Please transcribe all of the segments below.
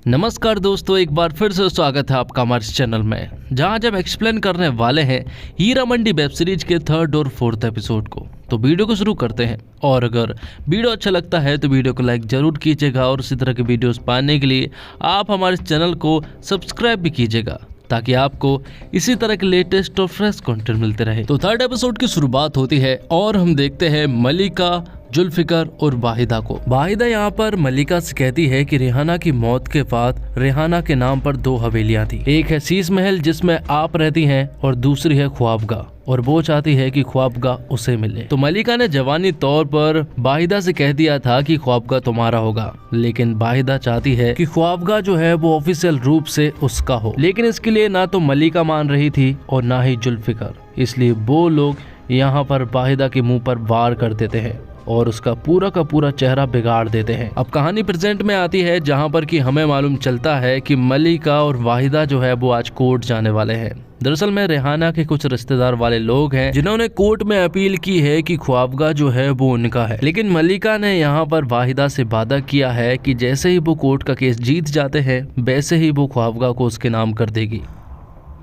नमस्कार दोस्तों, एक बार फिर से स्वागत है आपका हमारे चैनल में, जहां जब एक्सप्लेन करने वाले हैं हीरा मंडी वेब सीरीज के 3rd और 4th एपिसोड को। तो वीडियो को शुरू करते हैं। और अगर वीडियो अच्छा लगता है तो वीडियो को लाइक जरूर कीजिएगा और इसी तरह के वीडियोस पाने के लिए आप हमारे चैनल को सब्सक्राइब भी कीजिएगा, ताकि आपको इसी तरह के लेटेस्ट और फ्रेश कंटेंट मिलते रहे। तो 3rd एपिसोड की शुरुआत होती है और हम देखते हैं मलिका, जुल्फिकर और वाहिदा को। वाहिदा यहाँ पर मलिका से कहती है कि रेहाना की मौत के बाद रेहाना के नाम पर 2 हवेलियां थी। एक है शीश महल जिसमें आप रहती हैं और दूसरी है ख्वाबगाह, और वो चाहती है कि ख्वाबगाह उसे मिले। तो मलिका ने जवानी तौर पर वाहिदा से कह दिया था कि ख्वाबगाह तुम्हारा होगा, लेकिन वाहिदा चाहती है कि ख्वाबगाह जो है वो ऑफिशियल रूप से उसका हो। लेकिन इसके लिए ना तो मलिका मान रही थी और ना ही जुल्फिकर, इसलिए वो लोग यहाँ पर वाहिदा के मुंह पर वार कर देते हैं और उसका पूरा का पूरा चेहरा बिगाड़ देते हैं। अब कहानी प्रेजेंट में आती है, जहां पर कि हमें मालूम चलता है कि मलिका और वाहिदा जो है वो आज कोर्ट जाने वाले हैं। दरअसल में रेहाना के कुछ रिश्तेदार वाले लोग हैं जिन्होंने कोर्ट में अपील की है कि ख्वाबगाह जो है वो उनका है। लेकिन मलिका ने यहाँ पर वाहिदा से वादा किया है कि जैसे ही वो कोर्ट का केस जीत जाते हैं वैसे ही वो ख्वाबगाह को उसके नाम कर देगी।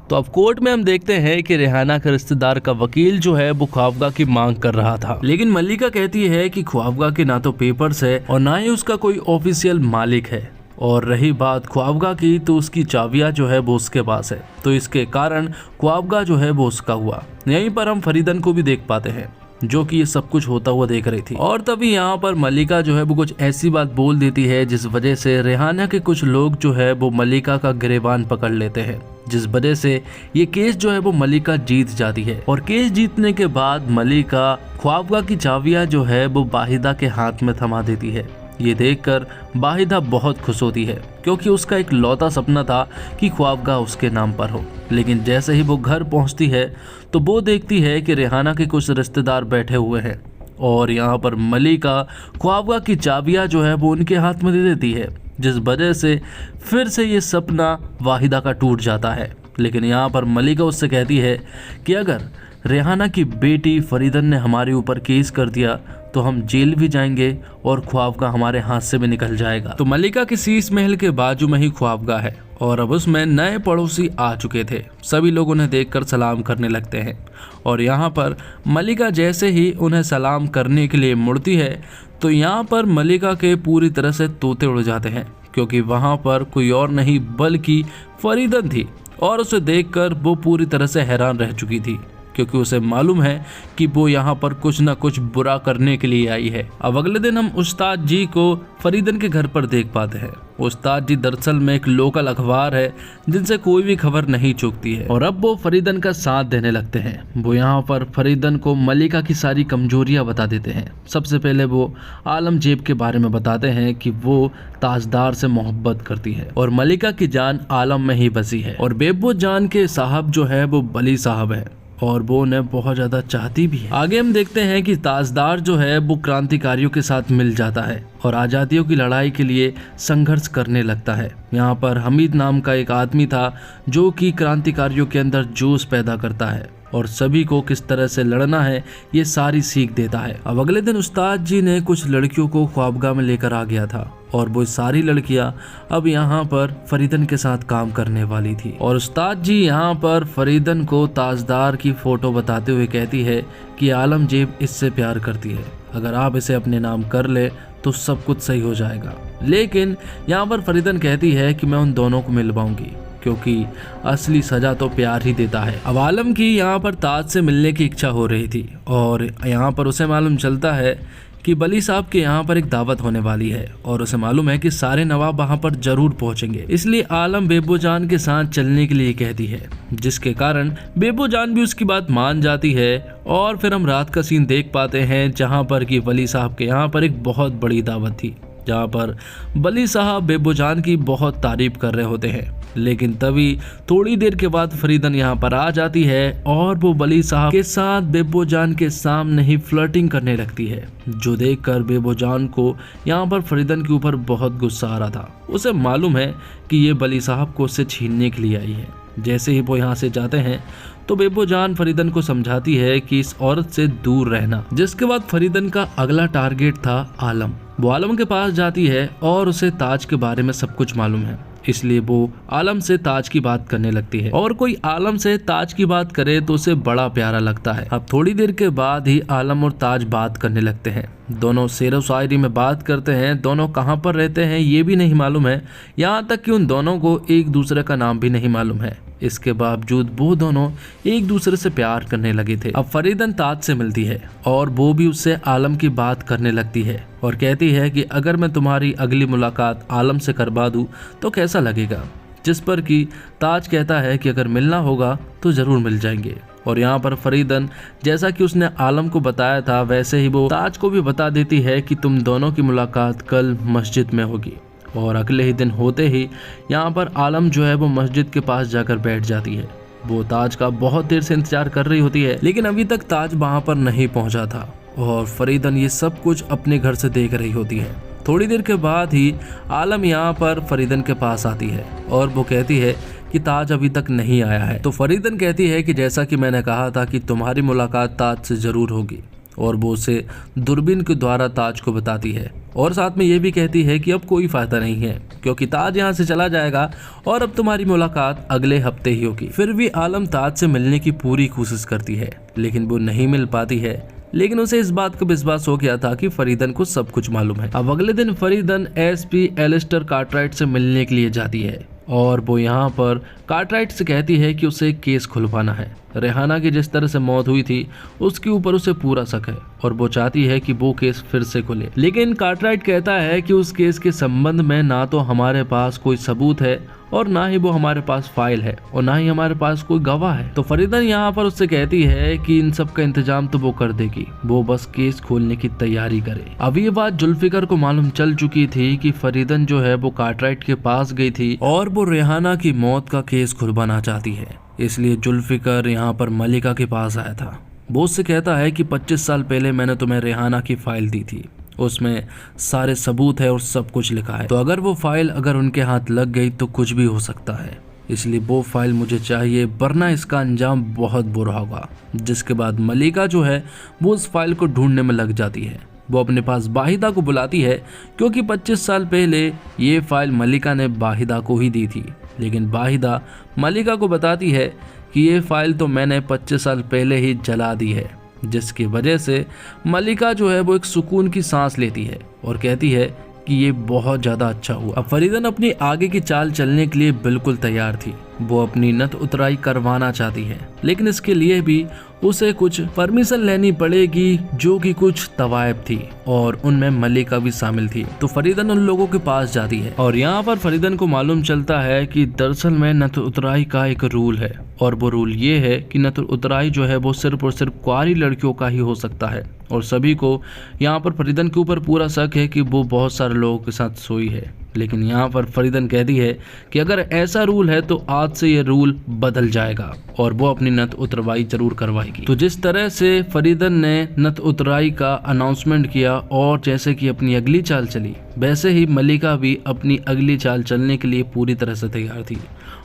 तो अब कोर्ट में हम देखते हैं कि रेहाना के रिश्तेदार का वकील जो है वो ख्वाबगाह की मांग कर रहा था, लेकिन मलिका कहती है कि ख्वाबगाह के ना तो पेपर्स है और ना ही उसका कोई ऑफिशियल मालिक है। और रही बात ख्वाबगाह की, तो उसकी चाबियां जो है वो उसके पास है, तो इसके कारण ख्वाबगाह जो है वो उसका हुआ। यहीं पर हम फरीदन को भी देख पाते हैं जो कि ये सब कुछ होता हुआ देख रही थी। और तभी यहाँ पर मलिका जो है वो कुछ ऐसी बात बोल देती है जिस वजह से रेहाना के कुछ लोग जो है वो मलिका का गिरेबान पकड़ लेते हैं, जिस वजह से ये केस जो है वो मलिका जीत जाती है। और केस जीतने के बाद मलिका ख्वाबगाह की चाबियां जो है वो वाहिदा के हाथ में थमा देती है। ये देखकर वाहिदा बहुत खुश होती है, क्योंकि उसका एक लौता सपना था कि ख्वाबगाह उसके नाम पर हो। लेकिन जैसे ही वो घर पहुंचती है तो वो देखती है कि रेहाना के कुछ रिश्तेदार बैठे हुए हैं और यहाँ पर मलिका ख्वाबगाह की चाबियां जो है वो उनके हाथ में दे देती है, जिस वजह से फिर से ये सपना वाहिदा का टूट जाता है। लेकिन यहाँ पर मलिका उससे कहती है कि अगर रेहाना की बेटी फरीदन ने हमारे ऊपर केस कर दिया तो हम जेल भी जाएंगे और ख्वाबगाह हमारे हाथ से भी निकल जाएगा। तो मलिका के शीश महल के बाजू में ही ख्वाबगाह है और अब उसमें नए पड़ोसी आ चुके थे। सभी लोग उन्हें देखकर सलाम करने लगते हैं और यहाँ पर मलिका जैसे ही उन्हें सलाम करने के लिए मुड़ती है तो यहाँ पर मलिका के पूरी तरह से तोते उड़ जाते हैं, क्योंकि वहाँ पर कोई और नहीं बल्कि फरीदन थी। और उसे देखकर वो पूरी तरह से हैरान रह चुकी थी, क्योंकि उसे मालूम है कि वो यहाँ पर कुछ न कुछ बुरा करने के लिए आई है। अब अगले दिन हम उस्ताद जी को फरीदन के घर पर देख पाते हैं। उस्ताद जी दरअसल में एक लोकल अखबार है जिनसे कोई भी खबर नहीं चूकती है, और अब वो फरीदन का साथ देने लगते हैं। वो यहाँ पर फरीदन को मलिका की सारी कमजोरियां बता देते हैं। सबसे पहले वो आलमजेब के बारे में बताते हैं कि वो ताजदार से मोहब्बत करती है और मलिका की जान आलम में ही बसी है, और बेबो जान के साहब जो है वो बली साहब है और वो उन्हें बहुत ज्यादा चाहती भी है। आगे हम देखते हैं कि ताजदार जो है वो क्रांतिकारियों के साथ मिल जाता है और आज़ादियों की लड़ाई के लिए संघर्ष करने लगता है। यहाँ पर हमीद नाम का एक आदमी था जो कि क्रांतिकारियों के अंदर जोश पैदा करता है और सभी को किस तरह से लड़ना है ये सारी सीख देता है। अब अगले दिन उस्ताद जी ने कुछ लड़कियों को ख्वाबगाह में लेकर आ गया था और वो सारी लड़कियां अब यहाँ पर फरीदन के साथ काम करने वाली थी। और उस्ताद जी यहाँ पर फरीदन को ताजदार की फोटो बताते हुए कहती है कि आलमजेब इससे प्यार करती है, अगर आप इसे अपने नाम कर ले तो सब कुछ सही हो जाएगा। लेकिन यहाँ पर फरीदन कहती है कि मैं उन दोनों को मिलवाऊंगी, क्योंकि असली सजा तो प्यार ही देता है। अब आलम की यहाँ पर ताज से मिलने की इच्छा हो रही थी और यहाँ पर उसे मालूम चलता है कि बली साहब के यहाँ पर एक दावत होने वाली है और उसे मालूम है कि सारे नवाब वहाँ पर जरूर पहुँचेंगे। इसलिए आलम बेबो जान के साथ चलने के लिए कहती है, जिसके कारण बेबो जान भी उसकी बात मान जाती है। और फिर हम रात का सीन देख पाते हैं जहाँ पर कि बली साहब के यहाँ पर एक बहुत बड़ी दावत थी, जहाँ पर बली साहब बेबो जान की बहुत तारीफ कर रहे होते हैं। लेकिन तभी थोड़ी देर के बाद फरीदन यहाँ पर आ जाती है और वो बली साहब के साथ बेबो जान के सामने ही फ्लर्टिंग करने लगती है, जो देखकर बेबो जान को यहाँ पर फरीदन के ऊपर बहुत गुस्सा आ रहा था। उसे मालूम है कि ये बली साहब को उससे छीनने के लिए आई है। जैसे ही वो यहाँ से जाते हैं तो बेबो जान फरीदन को समझाती है कि इस औरत से दूर रहना। जिसके बाद फरीदन का अगला टारगेट था आलम। वो आलम के पास जाती है और उसे ताज के बारे में सब कुछ मालूम है इसलिए वो आलम से ताज की बात करने लगती है और कोई आलम से ताज की बात करे तो उसे बड़ा प्यारा लगता है। अब थोड़ी देर के बाद ही आलम और ताज बात करने लगते हैं। दोनों शेर व शायरी में बात करते हैं। दोनों कहाँ पर रहते हैं ये भी नहीं मालूम है, यहाँ तक कि उन दोनों को एक दूसरे का नाम भी नहीं मालूम है। इसके बावजूद वो दोनों एक दूसरे से प्यार करने लगे थे। अब फरीदन ताज से मिलती है और वो भी उससे आलम की बात करने लगती है और कहती है कि अगर मैं तुम्हारी अगली मुलाकात आलम से करवा दूं तो कैसा लगेगा। जिस पर कि ताज कहता है कि अगर मिलना होगा तो जरूर मिल जाएंगे। और यहाँ पर फरीदन जैसा कि उसने आलम को बताया था वैसे ही वो ताज को भी बता देती है कि तुम दोनों की मुलाकात कल मस्जिद में होगी। और अगले ही दिन होते ही यहाँ पर आलम जो है वो मस्जिद के पास जाकर बैठ जाती है। वो ताज का बहुत देर से इंतजार कर रही होती है, लेकिन अभी तक ताज वहाँ पर नहीं पहुँचा था और फरीदन ये सब कुछ अपने घर से देख रही होती है। थोड़ी देर के बाद ही आलम यहाँ पर फरीदन के पास आती है और वो कहती है कि ताज अभी तक नहीं आया है। तो फरीदन कहती है कि जैसा कि मैंने कहा था कि तुम्हारी मुलाकात ताज से जरूर होगी, और वो उसे दूरबीन के द्वारा ताज को बताती है और साथ में ये भी कहती है कि अब कोई फायदा नहीं है क्योंकि ताज यहाँ से चला जाएगा और अब तुम्हारी मुलाकात अगले हफ्ते ही होगी। फिर भी आलम ताज से मिलने की पूरी कोशिश करती है लेकिन वो नहीं मिल पाती है, लेकिन उसे इस बात का विश्वास हो गया था कि फरीदन को सब कुछ मालूम है। अब अगले दिन फरीदन एसपी एलिस्टर कार्टराइट से मिलने के लिए जाती है और वो यहाँ पर कार्टराइट से कहती है कि उसे केस खुलवाना है। रेहाना की जिस तरह से मौत हुई थी उसके ऊपर उसे पूरा शक है और वो चाहती है कि वो केस फिर से खुले, लेकिन कार्टराइट कहता है कि उस केस के संबंध में ना तो हमारे पास कोई सबूत है और ना ही वो हमारे पास फाइल है और ना ही हमारे पास कोई गवाह है। तो फरीदन यहाँ पर उससे कहती है कि इन सब का इंतजाम तो वो कर देगी, वो बस केस खोलने की तैयारी करे। अब ये बात जुल्फिकर को मालूम चल चुकी थी कि फरीदन जो है वो कार्टराइट के पास गई थी और वो रेहाना की मौत का केस खुलवाना चाहती है। इसलिए जुल्फिकर यहाँ पर मलिका के पास आया था। वो उससे कहता है कि 25 साल पहले मैंने तुम्हें रेहाना की फाइल दी थी, उसमें सारे सबूत है और सब कुछ लिखा है, तो अगर वो फाइल अगर उनके हाथ लग गई तो कुछ भी हो सकता है, इसलिए वो फाइल मुझे चाहिए वरना इसका अंजाम बहुत बुरा होगा। जिसके बाद मलिका जो है वो उस फाइल को ढूंढने में लग जाती है। वो अपने पास बाहिदा को बुलाती है क्योंकि 25 साल पहले ये फाइल मलिका ने बाहिदा को ही दी थी, लेकिन बाहिदा मलिका को बताती है कि ये फाइल तो मैंने 25 साल पहले ही जला दी है, जिसकी वजह से मलिका जो है वो एक सुकून की सांस लेती है और कहती है कि ये बहुत ज़्यादा अच्छा हुआ। अब फरीदन अपनी आगे की चाल चलने के लिए बिल्कुल तैयार थी। वो अपनी नथ उतराई करवाना चाहती है, लेकिन इसके लिए भी उसे कुछ परमिशन लेनी पड़ेगी जो कि कुछ तवायब थी और उनमें मलिका भी शामिल थी। तो फरीदन उन लोगों के पास जाती है और यहाँ पर फरीदन को मालूम चलता है कि दरअसल में नथ उतराई का एक रूल है और वो रूल ये है कि नथ उतराई जो है वो सिर्फ और सिर्फ कुंवारी लड़कियों का ही हो सकता है और सभी को यहाँ पर फरीदन के ऊपर पूरा शक है कि वो बहुत सारे लोगों के साथ सोई है। लेकिन यहाँ पर फरीदन कहती है कि अगर ऐसा रूल है तो आज से ये रूल बदल जाएगा और वो अपनी नथ उतरवाई जरूर करवाएगी। तो जिस तरह से फरीदन ने नथ उतराई का अनाउंसमेंट किया और जैसे कि अपनी अगली चाल चली, वैसे ही मलिका भी अपनी अगली चाल चलने के लिए पूरी तरह से तैयार थी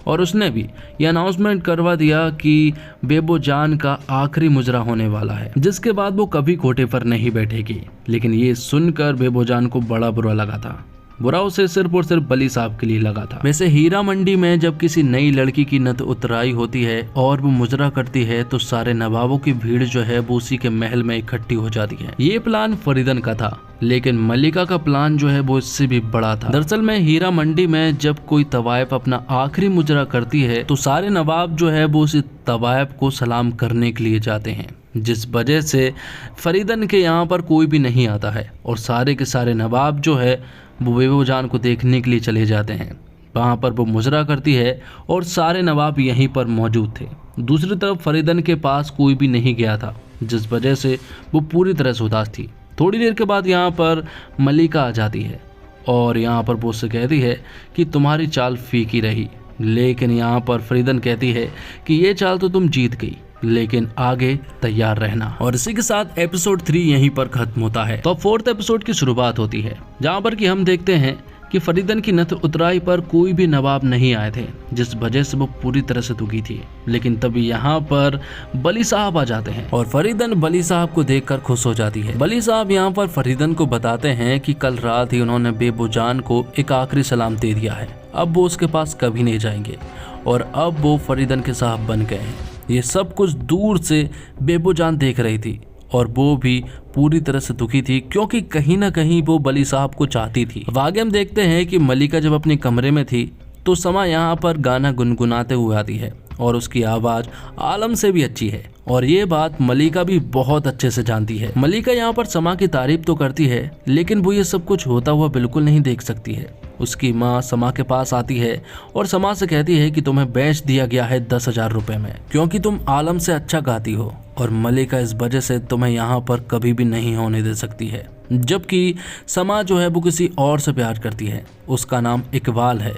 और उसने भी ये अनाउंसमेंट करवा दिया कि बेबो जान का आखिरी मुजरा होने वाला है, जिसके बाद वो कभी कोठे पर नहीं बैठेगी। लेकिन ये सुनकर बेबो जान को बड़ा बुरा लगा था। बुरा उसे सिर्फ और सिर्फ बली साहब के लिए लगा था। वैसे हीरा मंडी में जब किसी नई लड़की की नथ उतराई होती है और वो मुजरा करती है तो सारे नवाबों की भीड़ जो है वो उसी के महल में इकट्ठी हो जाती है। ये प्लान फरीदन का था, लेकिन मलिका का प्लान जो है वो इससे भी बड़ा था। दरअसल में हीरा मंडी में जब कोई तवायफ अपना आखिरी मुजरा करती है तो सारे नवाब जो है वो उस तवायफ को सलाम करने के लिए जाते हैं, जिस वजह से फरीदन के यहाँ पर कोई भी नहीं आता है और सारे के सारे नवाब जो है वो बेबो जान को देखने के लिए चले जाते हैं। वहाँ पर वो मुजरा करती है और सारे नवाब यहीं पर मौजूद थे। दूसरी तरफ फरीदन के पास कोई भी नहीं गया था, जिस वजह से वो पूरी तरह से उदास थी। थोड़ी देर के बाद यहाँ पर मलिका आ जाती है और यहाँ पर वो उससे कहती है कि तुम्हारी चाल फीकी रही, लेकिन यहाँ पर फरीदन कहती है कि ये चाल तो तुम जीत गई, लेकिन आगे तैयार रहना। और इसी के साथ एपिसोड 3 यहीं पर खत्म होता है। तो अब 4th एपिसोड की शुरुआत होती है, जहाँ पर कि हम देखते हैं कि फरीदन की नथ उतराई पर कोई भी नवाब नहीं आए थे, जिस वजह से वो पूरी तरह से दुखी थी। लेकिन तभी यहाँ पर बली साहब आ जाते हैं और फरीदन बली साहब को देखकर खुश हो जाती है। बली साहब यहाँ पर फरीदन को बताते हैं कि कल रात ही उन्होंने बेबो जान को एक आखिरी सलाम दे दिया है। अब वो उसके पास कभी नहीं जाएंगे और अब वो फरीदन के साहब बन गए हैं। ये सब कुछ दूर से बेबो जान देख रही थी और वो भी पूरी तरह से दुखी थी, क्योंकि कहीं ना कहीं वो वली साहब को चाहती थी। आगे हम देखते हैं कि मलिका जब अपने कमरे में थी तो समा यहाँ पर गाना गुनगुनाते हुए आती है और उसकी आवाज़ आलम से भी अच्छी है और ये बात मलिका भी बहुत अच्छे से जानती है। मलिका यहाँ पर समा की तारीफ तो करती है, लेकिन वो ये सब कुछ होता हुआ बिल्कुल नहीं देख सकती है। उसकी माँ समा के पास आती है और समा से कहती है कि तुम्हें बेच दिया गया है 10,000 रुपए में, क्योंकि तुम आलम से अच्छा गाती हो और मलिका इस वजह से तुम्हें यहाँ पर कभी भी नहीं होने दे सकती है। जबकि समा जो है वो किसी और से प्यार करती है, उसका नाम इकबाल है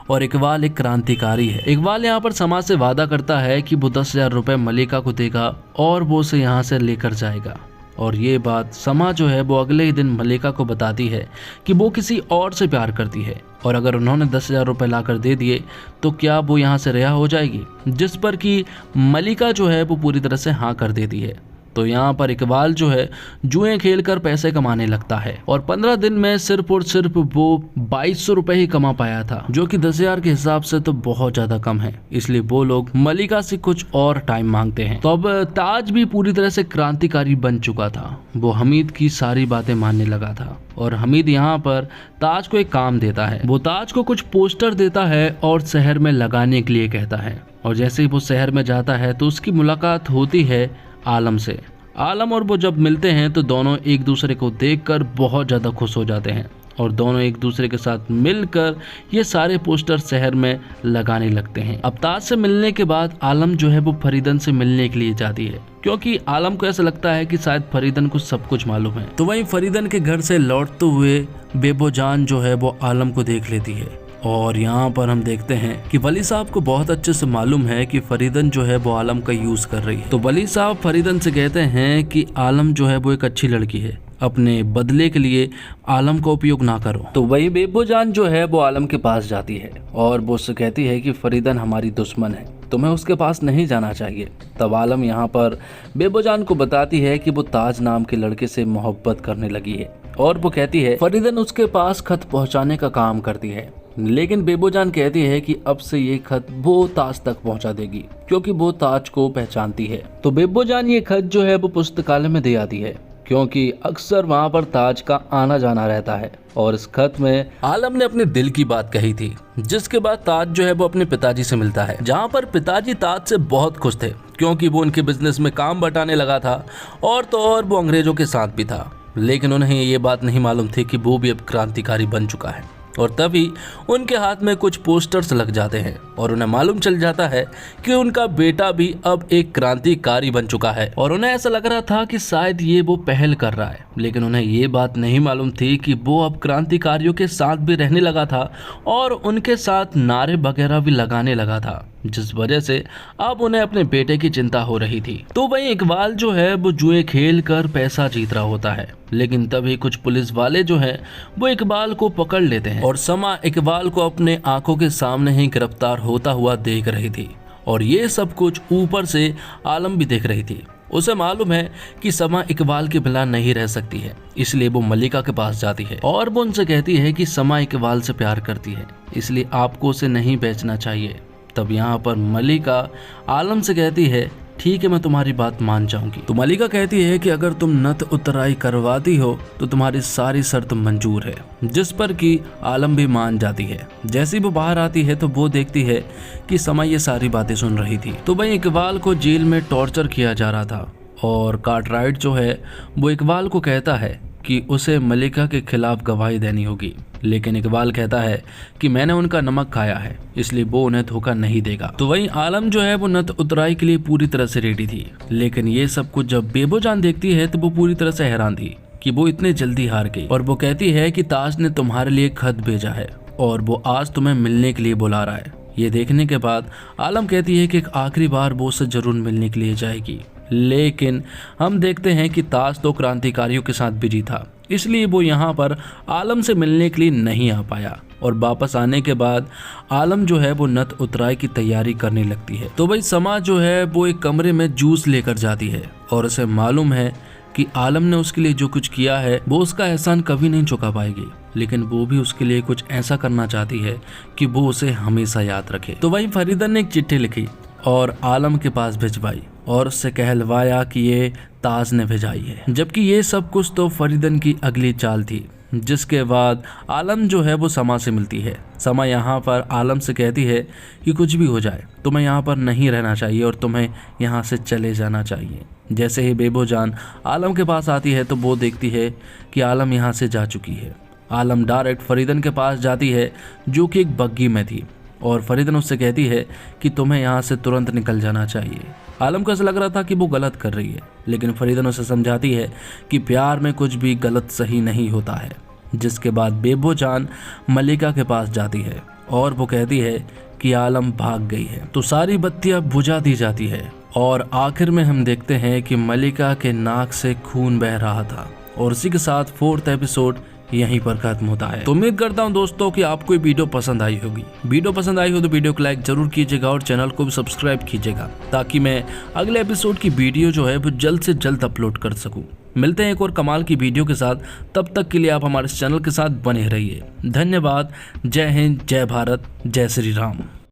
और इकबाल एक क्रांतिकारी है। इकबाल यहाँ पर समा से वादा करता है कि वो 10,000 रुपए मलिका को देगा और वो उसे यहाँ से लेकर जाएगा। और ये बात समा जो है वो अगले ही दिन मलिका को बताती है कि वो किसी और से प्यार करती है और अगर उन्होंने 10,000 रुपये लाकर दे दिए तो क्या वो यहाँ से रिहा हो जाएगी, जिस पर कि मलिका जो है वो पूरी तरह से हाँ कर देती है। तो यहाँ पर इकबाल जो है जुए खेलकर पैसे कमाने लगता है और 15 दिन में सिर्फ और सिर्फ वो 2200 रुपए ही कमा पाया था, जो कि 10,000 के हिसाब से तो बहुत ज्यादा कम है। इसलिए वो लोग मलिका से कुछ और टाइम मांगते हैं। तो अब ताज भी पूरी तरह से क्रांतिकारी बन चुका था। वो हमीद की सारी बातें मानने लगा था और हमीद यहाँ पर ताज को एक काम देता है। वो ताज को कुछ पोस्टर देता है और शहर में लगाने के लिए कहता है और जैसे ही वो शहर में जाता है तो उसकी मुलाकात होती है आलम से। आलम और वो जब मिलते हैं तो दोनों एक दूसरे को देखकर बहुत ज़्यादा खुश हो जाते हैं और दोनों एक दूसरे के साथ मिलकर ये सारे पोस्टर शहर में लगाने लगते हैं। अब ताज से मिलने के बाद आलम जो है वो फरीदन से मिलने के लिए जाती है, क्योंकि आलम को ऐसा लगता है कि शायद फरीदन को सब कुछ मालूम है। तो वहीं फरीदन के घर से लौटते हुए बेबो जान जो है वो आलम को देख लेती है और यहाँ पर हम देखते हैं कि वली साहब को बहुत अच्छे से मालूम है कि फरीदन जो है वो आलम का यूज कर रही है। तो वली साहब फरीदन से कहते हैं कि आलम जो है वो एक अच्छी लड़की है, अपने बदले के लिए आलम का उपयोग ना करो। तो वही बेबो जान जो है वो आलम के पास जाती है और वो उससे कहती है कि फरीदन हमारी दुश्मन है, तुम्हें उसके पास नहीं जाना चाहिए। तब आलम यहाँ पर बेबो जान को बताती है कि वो ताज नाम के लड़के से मोहब्बत करने लगी है और वो कहती है फरीदन उसके पास खत पहुँचाने का काम करती है, लेकिन बेबो जान कहती है कि अब से ये खत वो ताज तक पहुंचा देगी क्योंकि वो ताज को पहचानती है। तो बेबो जान ये खत जो है वो पुस्तकालय में दे आती है, क्योंकि अक्सर वहां पर ताज का आना जाना रहता है और इस खत में आलम ने अपने दिल की बात कही थी। जिसके बाद ताज जो है वो अपने पिताजी से मिलता है, जहां पर पिताजी ताज से बहुत खुश थे क्योंकि वो उनके बिजनेस में काम बटाने लगा था और तो और वो अंग्रेजों के साथ भी था। लेकिन उन्हें ये बात नहीं मालूम थी कि वो भी अब क्रांतिकारी बन चुका है और तभी उनके हाथ में कुछ पोस्टर्स लग जाते हैं और उन्हें मालूम चल जाता है कि उनका बेटा भी अब एक क्रांतिकारी बन चुका है। और उन्हें ऐसा लग रहा था कि शायद ये वो पहल कर रहा है, लेकिन उन्हें ये बात नहीं मालूम थी कि वो अब क्रांतिकारियों के साथ भी रहने लगा था और उनके साथ नारे वगैरह भी लगाने लगा था, जिस वजह से अब उन्हें अपने बेटे की चिंता हो रही थी। तो वहीं इकबाल जो है वो जुए खेल कर पैसा जीत रहा होता है, लेकिन तभी कुछ पुलिस वाले जो हैं वो इकबाल को पकड़ लेते हैं और समा इकबाल को अपने आंखों के सामने ही गिरफ्तार होता हुआ देख रही थी और ये सब कुछ ऊपर से आलम भी देख रही थी। उसे मालूम है कि समा इकबाल के बिना नहीं रह सकती है, इसलिए वो मलिका के पास जाती है और वो उनसे कहती है कि समा इकबाल से प्यार करती है, इसलिए आपको उसे नहीं बेचना चाहिए। तब यहाँ पर मलिका आलम से कहती है ठीक है, मैं तुम्हारी बात मान जाऊंगी। तो मलिका कहती है कि अगर तुम नत उतराई करवाती हो तो तुम्हारी सारी शर्त मंजूर है, जिस पर कि आलम भी मान जाती है। जैसे ही वो बाहर आती है तो वो देखती है कि समा ये सारी बातें सुन रही थी। तो वहीं इकबाल को जेल में टॉर्चर किया जा रहा था और कार्टराइट जो है वो इकबाल को कहता है कि उसे मलिका के खिलाफ गवाही देनी होगी, लेकिन इकबाल कहता है कि मैंने उनका नमक खाया है, इसलिए वो उन्हें धोखा नहीं देगा। तो वहीं आलम जो है वो नत उतराई के लिए पूरी तरह से रेडी थी, लेकिन ये सब कुछ जब बेबो जान देखती है तो वो पूरी तरह से हैरान थी कि वो इतने जल्दी हार गई और वो कहती है कि ताज ने तुम्हारे लिए खत भेजा है और वो आज तुम्हें मिलने के लिए बुला रहा है। ये देखने के बाद आलम कहती है कि एक आखिरी बार वो उससे जरूर मिलने के लिए जाएगी, लेकिन हम देखते हैं कि ताज तो क्रांतिकारियों के साथ बिजी था, इसलिए वो यहाँ पर आलम से मिलने के लिए नहीं आ पाया और वापस आने के बाद आलम जो है वो नत उतराई की तैयारी करने लगती है। तो भाई समा जो है वो एक कमरे में जूस लेकर जाती है और उसे मालूम है कि आलम ने उसके लिए जो कुछ किया है वो उसका एहसान कभी नहीं चुका पाएगी, लेकिन वो भी उसके लिए कुछ ऐसा करना चाहती है कि वो उसे हमेशा याद रखे। तो वहीं फरीदा ने एक चिट्ठी लिखी और आलम के पास भिजवाई और उससे कहलवाया कि ये ताज ने भिजाई है, जबकि ये सब कुछ तो फरीदन की अगली चाल थी। जिसके बाद आलम जो है वो समा से मिलती है। समा यहाँ पर आलम से कहती है कि कुछ भी हो जाए तुम्हें यहाँ पर नहीं रहना चाहिए और तुम्हें यहाँ से चले जाना चाहिए। जैसे ही बेबो जान आलम के पास आती है तो वो देखती है कि आलम यहाँ से जा चुकी है। आलम डायरेक्ट फरीदन के पास जाती है जो कि एक बग्गी में थी और फरीदन उससे कहती है कि तुम्हें यहाँ से तुरंत निकल जाना चाहिए। आलम को ऐसा लग रहा था कि वो गलत कर रही है, लेकिन फरीदन उसे समझाती है कि प्यार में कुछ भी गलत सही नहीं होता है। जिसके बाद बेबो जान मलिका के पास जाती है और वो कहती है कि आलम भाग गई है। तो सारी बत्तियां बुझा दी जाती है और आखिर में हम देखते हैं कि मलिका के नाक से खून बह रहा था और उसी के साथ 4th एपिसोड यहीं पर खत्म होता है। तो उम्मीद करता हूं दोस्तों कि आपको ये वीडियो पसंद आई होगी। वीडियो पसंद आई हो तो वीडियो को लाइक जरूर कीजिएगा और चैनल को भी सब्सक्राइब कीजिएगा ताकि मैं अगले एपिसोड की वीडियो जो है वो जल्द से जल्द अपलोड कर सकूं। मिलते हैं एक और कमाल की वीडियो के साथ, तब तक के लिए आप हमारे चैनल के साथ बने रहिए। धन्यवाद। जय हिंद, जय भारत, जय श्री राम।